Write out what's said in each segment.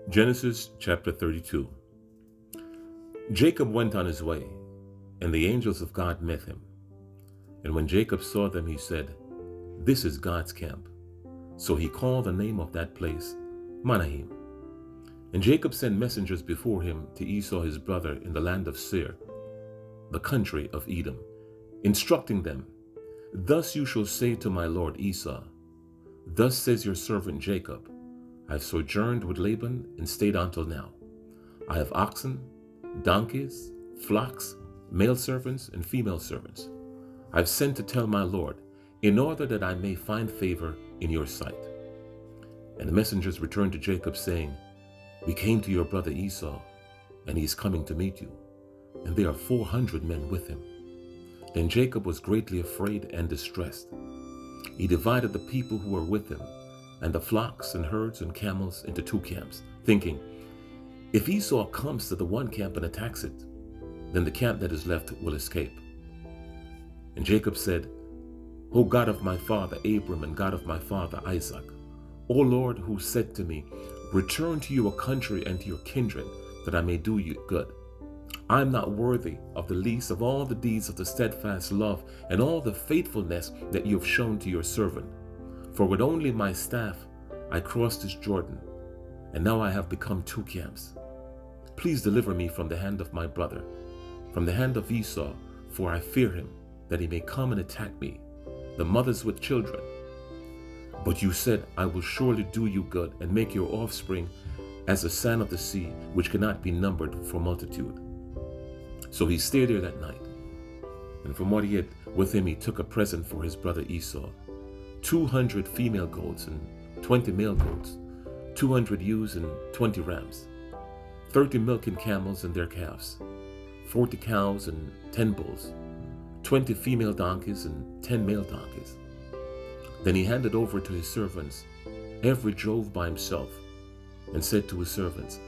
Genesis chapter 32. Jacob went on his way, and the angels of God met him. And when Jacob saw them, he said, "This is God's camp." So he called the name of that place Manahem. And Jacob sent messengers before him to Esau his brother in the land of Seir, the country of Edom, instructing them, "Thus you shall say to my lord Esau, Thus says your servant Jacob, I have sojourned with Laban and stayed until now. I have oxen, donkeys, flocks, male servants, and female servants. I have sent to tell my lord, in order that I may find favor in your sight." And the messengers returned to Jacob, saying, "We came to your brother Esau, and he is coming to meet you, and there are 400 men with him." Then Jacob was greatly afraid and distressed. He divided the people who were with him, and the flocks and herds and camels into two camps, thinking, "If Esau comes to the one camp and attacks it, then the camp that is left will escape." And Jacob said, "O God of my father Abram and God of my father Isaac, O Lord, who said to me, Return to your country and to your kindred, that I may do you good. I am not worthy of the least of all the deeds of the steadfast love and all the faithfulness that you have shown to your servant. For with only my staff I crossed this Jordan, and now I have become two camps. Please deliver me from the hand of my brother, from the hand of Esau, for I fear him, that he may come and attack me, the mothers with children. But you said, I will surely do you good and make your offspring as the sand of the sea, which cannot be numbered for multitude." So he stayed there that night, and from what he had with him he took a present for his brother Esau, 200 female goats and 20 male goats, 200 ewes and 20 rams, 30 milking camels and their calves, 40 cows and 10 bulls, 20 female donkeys and 10 male donkeys. Then he handed over to his servants every drove by himself, and said to his servants,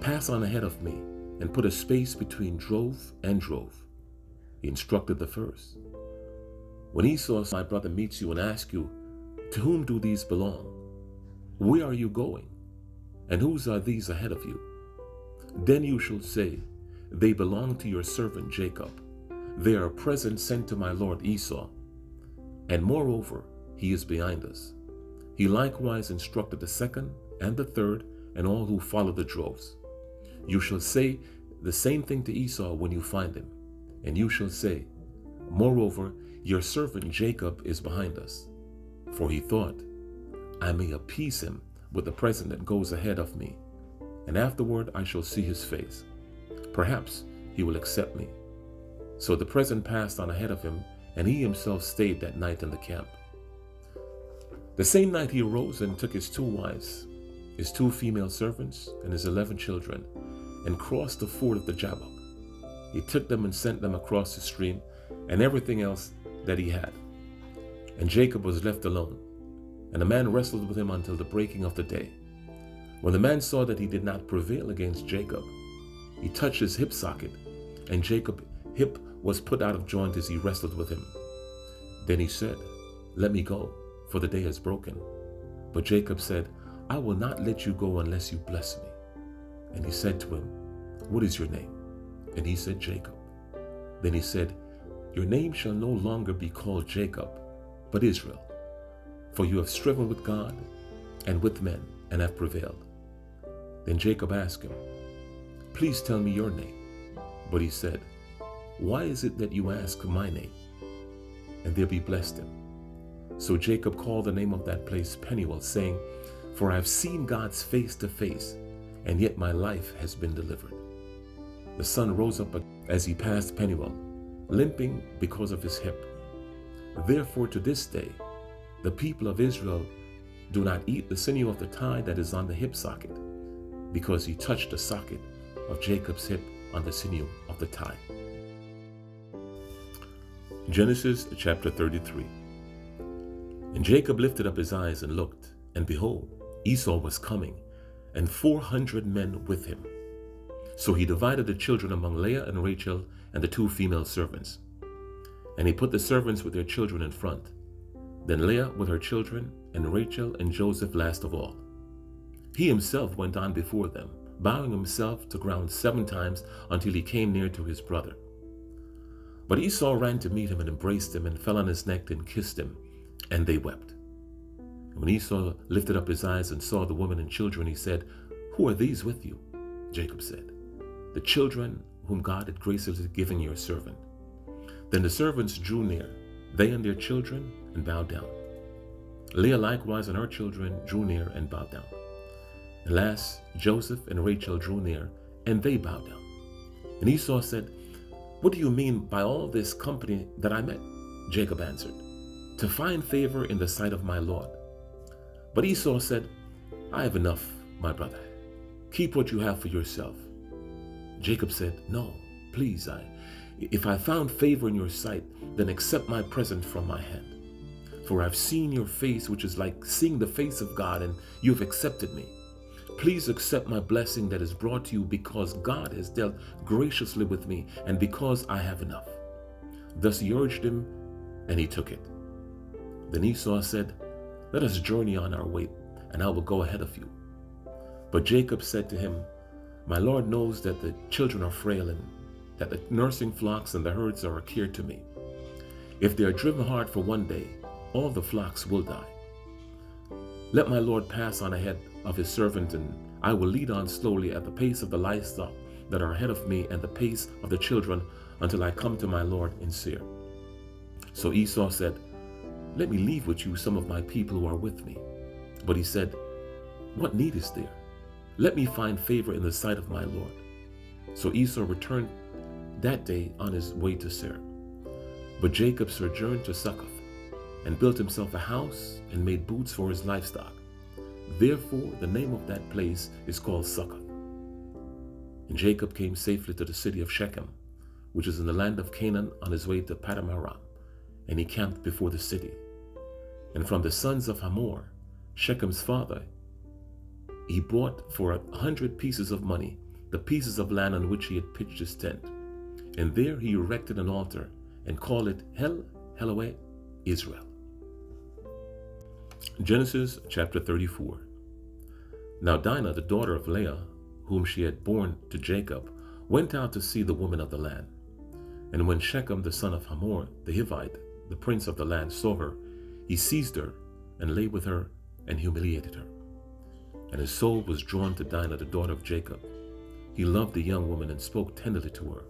"Pass on ahead of me, and put a space between drove and drove." He instructed the first, "When Esau, my brother, meets you and asks you, 'To whom do these belong? Where are you going? And whose are these ahead of you?' Then you shall say, 'They belong to your servant Jacob. They are a present sent to my lord Esau. And moreover, he is behind us.'" He likewise instructed the second and the third and all who follow the droves. "You shall say the same thing to Esau when you find him. And you shall say, 'Moreover, your servant Jacob is behind us.' For he thought, 'I may appease him with the present that goes ahead of me, and afterward I shall see his face. Perhaps he will accept me.' So the present passed on ahead of him, and he himself stayed that night in the camp. The same night he arose and took his 2 wives, his 2 female servants, and his 11 children, and crossed the ford of the Jabbok. He took them and sent them across the stream, and everything else that he had. And Jacob was left alone, and the man wrestled with him until the breaking of the day. When the man saw that he did not prevail against Jacob, he touched his hip socket, and Jacob's hip was put out of joint as he wrestled with him. Then he said, "Let me go, for the day is broken." But Jacob said, "I will not let you go unless you bless me." And he said to him, "What is your name?" And he said, "Jacob." Then he said, "Your name shall no longer be called Jacob, but Israel, for you have striven with God and with men and have prevailed." Then Jacob asked him, "Please tell me your name." But he said, "Why is it that you ask my name?" And there he blessed him. So Jacob called the name of that place Peniel, saying, "For I have seen God's face to face, and yet my life has been delivered." The sun rose up as he passed Peniel, limping because of his hip. Therefore to this day, the people of Israel do not eat the sinew of the thigh that is on the hip socket, because he touched the socket of Jacob's hip on the sinew of the thigh. Genesis chapter 33. And Jacob lifted up his eyes and looked, and behold, Esau was coming, and 400 men with him. So he divided the children among Leah and Rachel and the 2 female servants. And he put the servants with their children in front, then Leah with her children, and Rachel and Joseph last of all. He himself went on before them, bowing himself to ground 7 times until he came near to his brother. But Esau ran to meet him and embraced him and fell on his neck and kissed him, and they wept. And when Esau lifted up his eyes and saw the women and children, he said, "Who are these with you?" Jacob said, "The children whom God had graciously given your servant." Then the servants drew near, they and their children, and bowed down. Leah likewise and her children drew near and bowed down. And last, Joseph and Rachel drew near, and they bowed down. And Esau said, "What do you mean by all this company that I met?" Jacob answered, "To find favor in the sight of my Lord." But Esau said, "I have enough, my brother. Keep what you have for yourself." Jacob said, "No, please, if I found favor in your sight, then accept my present from my hand. For I've seen your face, which is like seeing the face of God, and you have accepted me. Please accept my blessing that is brought to you, because God has dealt graciously with me, and because I have enough." Thus he urged him, and he took it. Then Esau said, "Let us journey on our way, and I will go ahead of you." But Jacob said to him, "My Lord knows that the children are frail, and that the nursing flocks and the herds are a care to me. If they are driven hard for one day, all the flocks will die. Let my Lord pass on ahead of his servant, and I will lead on slowly at the pace of the livestock that are ahead of me and the pace of the children until I come to my Lord in Seir." So Esau said, "Let me leave with you some of my people who are with me." But he said, "What need is there? Let me find favor in the sight of my Lord." So Esau returned that day on his way to Seir. But Jacob sojourned to Succoth, and built himself a house and made booths for his livestock. Therefore the name of that place is called Succoth. And Jacob came safely to the city of Shechem, which is in the land of Canaan, on his way to Paddan-aram, and he camped before the city. And from the sons of Hamor, Shechem's father, he bought for 100 pieces of money the pieces of land on which he had pitched his tent. And there he erected an altar and called it Elohei Israel. Genesis chapter 34. Now Dinah, the daughter of Leah, whom she had borne to Jacob, went out to see the woman of the land. And when Shechem, the son of Hamor, the Hivite, the prince of the land, saw her, he seized her and lay with her and humiliated her. And his soul was drawn to Dinah, the daughter of Jacob. He loved the young woman and spoke tenderly to her.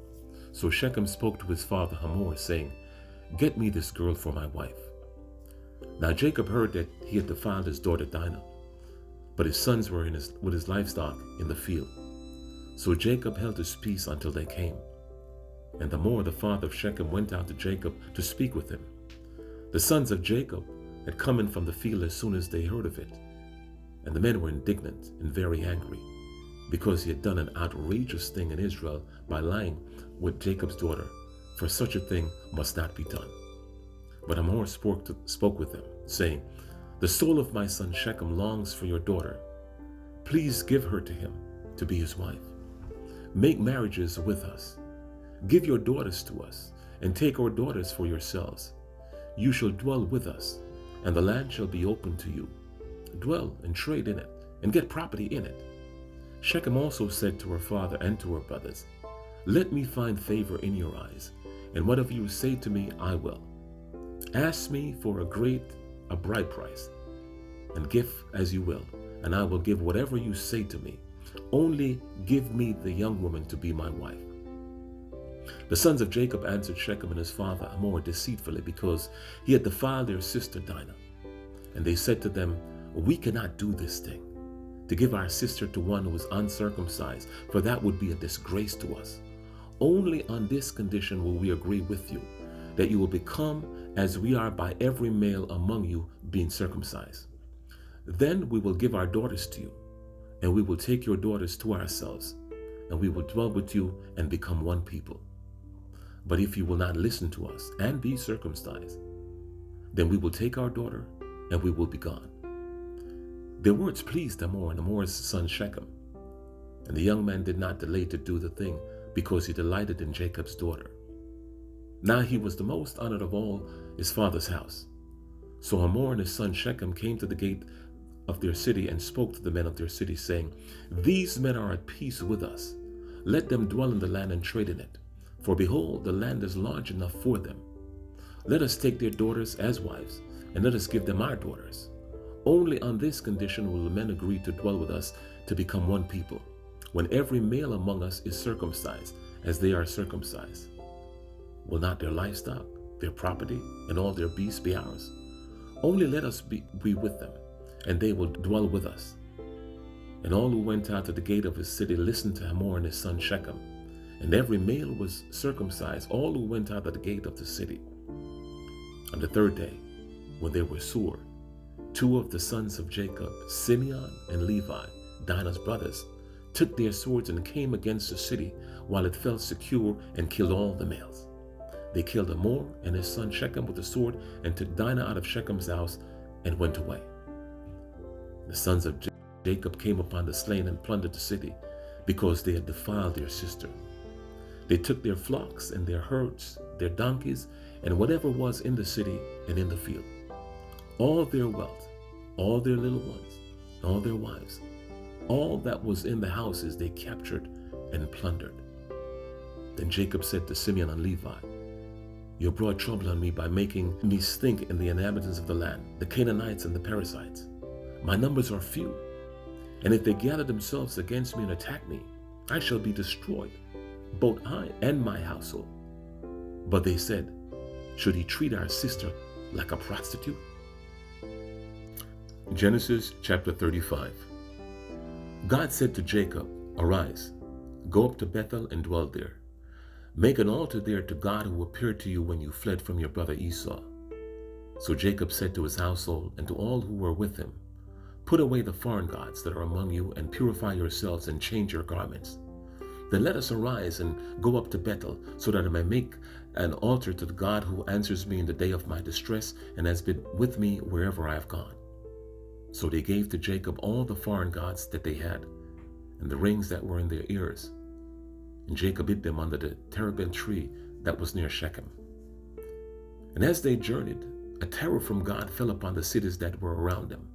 So Shechem spoke to his father Hamor, saying, "Get me this girl for my wife." Now Jacob heard that he had defiled his daughter Dinah, but his sons were with his livestock in the field. So Jacob held his peace until they came. And Hamor, the father of Shechem, went out to Jacob to speak with him. The sons of Jacob had come in from the field as soon as they heard of it. And the men were indignant and very angry, because he had done an outrageous thing in Israel by lying with Jacob's daughter, for such a thing must not be done. But Hamor spoke with them, saying, "The soul of my son Shechem longs for your daughter. Please give her to him to be his wife. Make marriages with us. Give your daughters to us, and take our daughters for yourselves. You shall dwell with us, and the land shall be open to you. Dwell and trade in it, and get property in it." Shechem also said to her father and to her brothers, "Let me find favor in your eyes, and whatever you say to me, I will. Ask me for a bride price, and give as you will, and I will give whatever you say to me. Only give me the young woman to be my wife." The sons of Jacob answered Shechem and his father Hamor deceitfully, because he had defiled their sister Dinah. And they said to them, "We cannot do this thing, to give our sister to one who is uncircumcised, for that would be a disgrace to us. Only on this condition will we agree with you, that you will become as we are by every male among you being circumcised. Then we will give our daughters to you, and we will take your daughters to ourselves, and we will dwell with you and become one people. But if you will not listen to us and be circumcised, then we will take our daughter and we will be gone." Their words pleased Hamor and Hamor's son Shechem, and the young man did not delay to do the thing, because he delighted in Jacob's daughter. Now he was the most honored of all his father's house. So Hamor and his son Shechem came to the gate of their city and spoke to the men of their city, saying, These men are at peace with us. Let them dwell in the land and trade in it. For behold, the land is large enough for them. Let us take their daughters as wives, and let us give them our daughters. Only on this condition will the men agree to dwell with us, to become one people, when every male among us is circumcised, as they are circumcised. Will not their livestock, their property, and all their beasts be ours? Only let us be with them, and they will dwell with us. And all who went out to the gate of his city listened to Hamor and his son Shechem. And every male was circumcised, all who went out at the gate of the city. On the third day, when they were sore, two of the sons of Jacob, Simeon and Levi, Dinah's brothers, took their swords and came against the city while it felt secure and killed all the males. They killed Hamor and his son Shechem with the sword and took Dinah out of Shechem's house and went away. The sons of Jacob came upon the slain and plundered the city because they had defiled their sister. They took their flocks and their herds, their donkeys, and whatever was in the city and in the field. All their wealth, all their little ones, all their wives, all that was in the houses they captured and plundered. Then Jacob said to Simeon and Levi, You brought trouble on me by making me stink in the inhabitants of the land, the Canaanites and the Perizzites. My numbers are few, and if they gather themselves against me and attack me, I shall be destroyed, both I and my household. But they said, Should he treat our sister like a prostitute? Genesis chapter 35. God said to Jacob, Arise, go up to Bethel and dwell there. Make an altar there to God who appeared to you when you fled from your brother Esau. So Jacob said to his household and to all who were with him, Put away the foreign gods that are among you and purify yourselves and change your garments. Then let us arise and go up to Bethel, so that I may make an altar to the God who answers me in the day of my distress and has been with me wherever I have gone. So they gave to Jacob all the foreign gods that they had, and the rings that were in their ears. And Jacob hid them under the terebinth tree that was near Shechem. And as they journeyed, a terror from God fell upon the cities that were around them,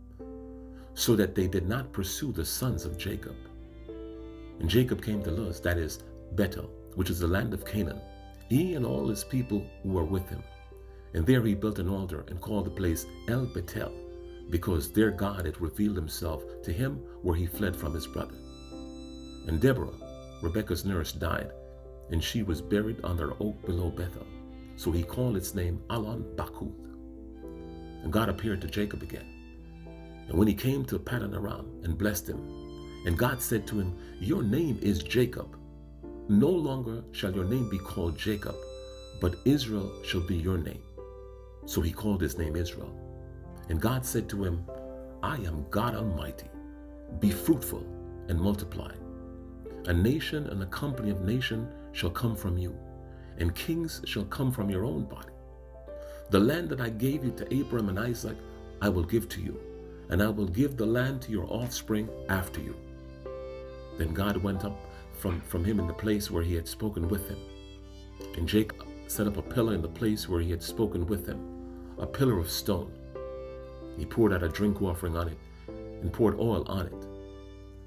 so that they did not pursue the sons of Jacob. And Jacob came to Luz, that is, Bethel, which is the land of Canaan, he and all his people who were with him. And there he built an altar and called the place El Bethel, because their God had revealed himself to him where he fled from his brother. And Deborah, Rebekah's nurse, died, and she was buried under an oak below Bethel. So he called its name Alon Bakuth. And God appeared to Jacob again. And when he came to Paddan Aram and blessed him, and God said to him, Your name is Jacob. No longer shall your name be called Jacob, but Israel shall be your name. So he called his name Israel. And God said to him, I am God Almighty. Be fruitful and multiply. A nation and a company of nations shall come from you, and kings shall come from your own body. The land that I gave you to Abraham and Isaac, I will give to you, and I will give the land to your offspring after you. Then God went up from him in the place where he had spoken with him. And Jacob set up a pillar in the place where he had spoken with him, a pillar of stone. He poured out a drink offering on it and poured oil on it.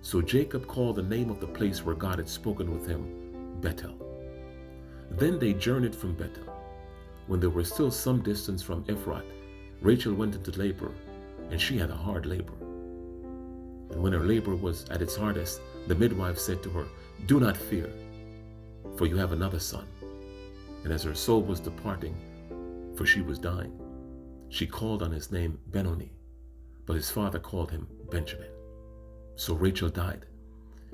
So Jacob called the name of the place where God had spoken with him Bethel. Then they journeyed from Bethel. When they were still some distance from Ephrath, Rachel went into labor, and she had a hard labor. And when her labor was at its hardest, the midwife said to her, Do not fear, for you have another son. And as her soul was departing, for she was dying, she called on his name Benoni, but his father called him Benjamin. So Rachel died,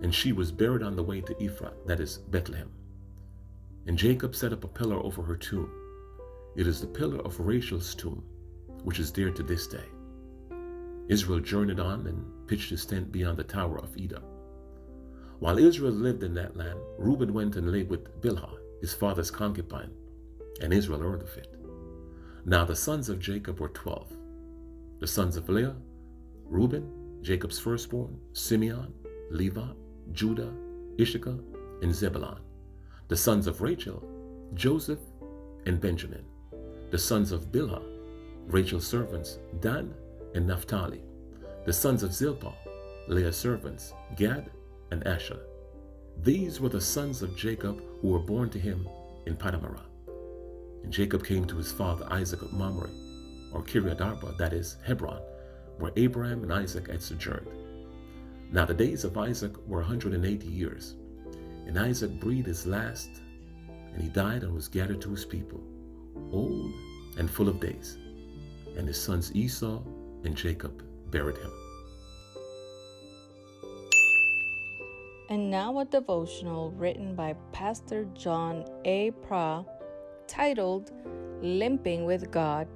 and she was buried on the way to Ephrath, that is Bethlehem. And Jacob set up a pillar over her tomb. It is the pillar of Rachel's tomb, which is there to this day. Israel journeyed on and pitched his tent beyond the tower of Edom. While Israel lived in that land, Reuben went and lay with Bilhah, his father's concubine, and Israel heard of it. Now the sons of Jacob were 12. The sons of Leah, Reuben, Jacob's firstborn, Simeon, Levi, Judah, Issachar, and Zebulun. The sons of Rachel, Joseph and Benjamin. The sons of Bilhah, Rachel's servants, Dan and Naphtali. The sons of Zilpah, Leah's servants, Gad and Asher. These were the sons of Jacob who were born to him in Padamara. And Jacob came to his father Isaac at Mamre, or Kiriath Arba, that is, Hebron, where Abraham and Isaac had sojourned. Now the days of Isaac were 180 years, and Isaac breathed his last, and he died and was gathered to his people, old and full of days. And his sons Esau and Jacob buried him. And now a devotional written by Pastor John A. Pra, titled Limping with God.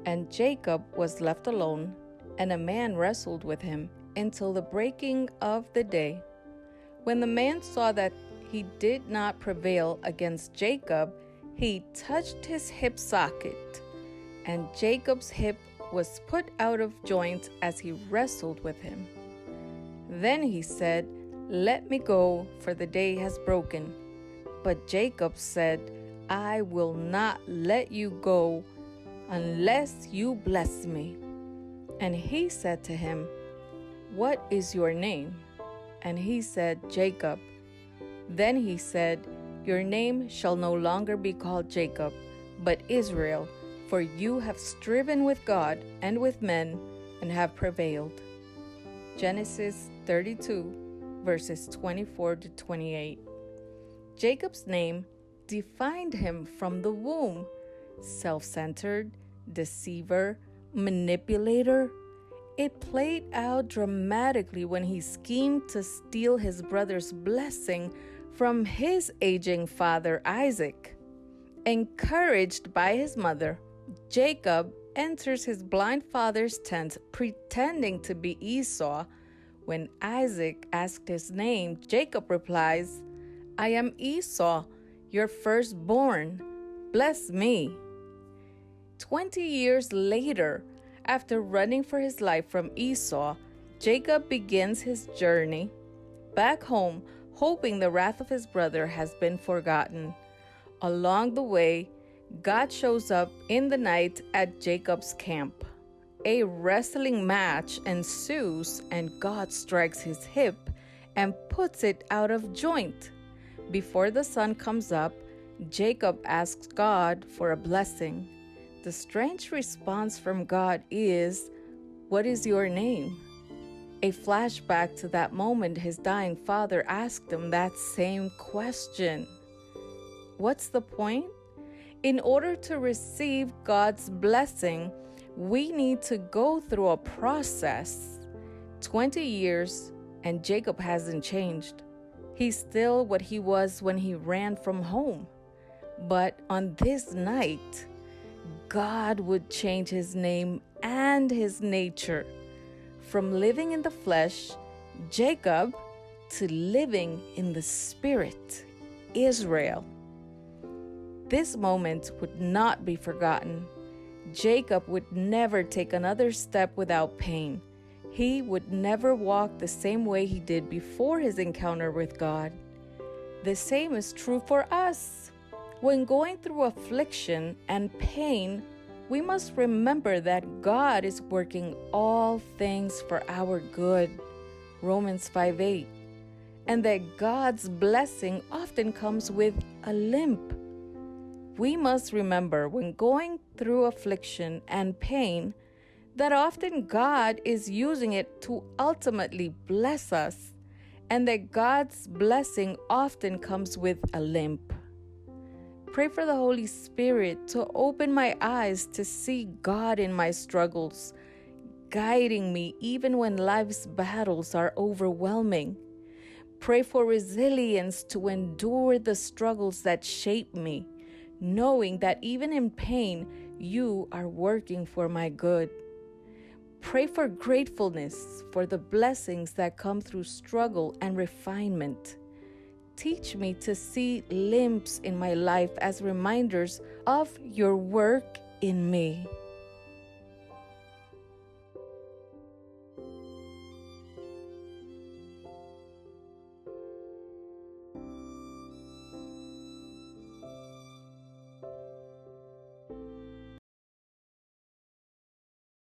And Jacob was left alone, and a man wrestled with him until the breaking of the day. When the man saw that he did not prevail against Jacob, he touched his hip socket, and Jacob's hip was put out of joint as he wrestled with him. Then he said, "Let me go, for the day has broken." But Jacob said, "I will not let you go unless you bless me." And he said to him, "What is your name?" And he said, "Jacob." Then he said, "Your name shall no longer be called Jacob, but Israel, for you have striven with God and with men and have prevailed." Genesis 32, verses 24 to 28. Jacob's name defined him from the womb. Self-centered, deceiver, manipulator. It played out dramatically when he schemed to steal his brother's blessing from his aging father Isaac. Encouraged by his mother, Jacob enters his blind father's tent pretending to be Esau. When Isaac asked his name, Jacob replies, "I am Esau, your firstborn. Bless me." 20 years later, after running for his life from Esau, Jacob begins his journey back home, hoping the wrath of his brother has been forgotten. Along the way, God shows up in the night at Jacob's camp. A wrestling match ensues, and God strikes his hip and puts it out of joint. Before the sun comes up, Jacob asks God for a blessing. The strange response from God is, "What is your name?" A flashback to that moment his dying father asked him that same question. What's the point? In order to receive God's blessing, we need to go through a process. 20 years, and Jacob hasn't changed. He's still what he was when he ran from home. But on this night, God would change his name and his nature. From living in the flesh, Jacob, to living in the spirit, Israel. This moment would not be forgotten. Jacob would never take another step without pain. He would never walk the same way he did before his encounter with God. The same is true for us. When going through affliction and pain, we must remember that God is working all things for our good, Romans 5:8, and that God's blessing often comes with a limp. We must remember when going through affliction and pain that often God is using it to ultimately bless us, and that God's blessing often comes with a limp. Pray for the Holy Spirit to open my eyes to see God in my struggles, guiding me even when life's battles are overwhelming. Pray for resilience to endure the struggles that shape me, knowing that even in pain, you are working for my good. Pray for gratefulness for the blessings that come through struggle and refinement. Teach me to see limps in my life as reminders of your work in me.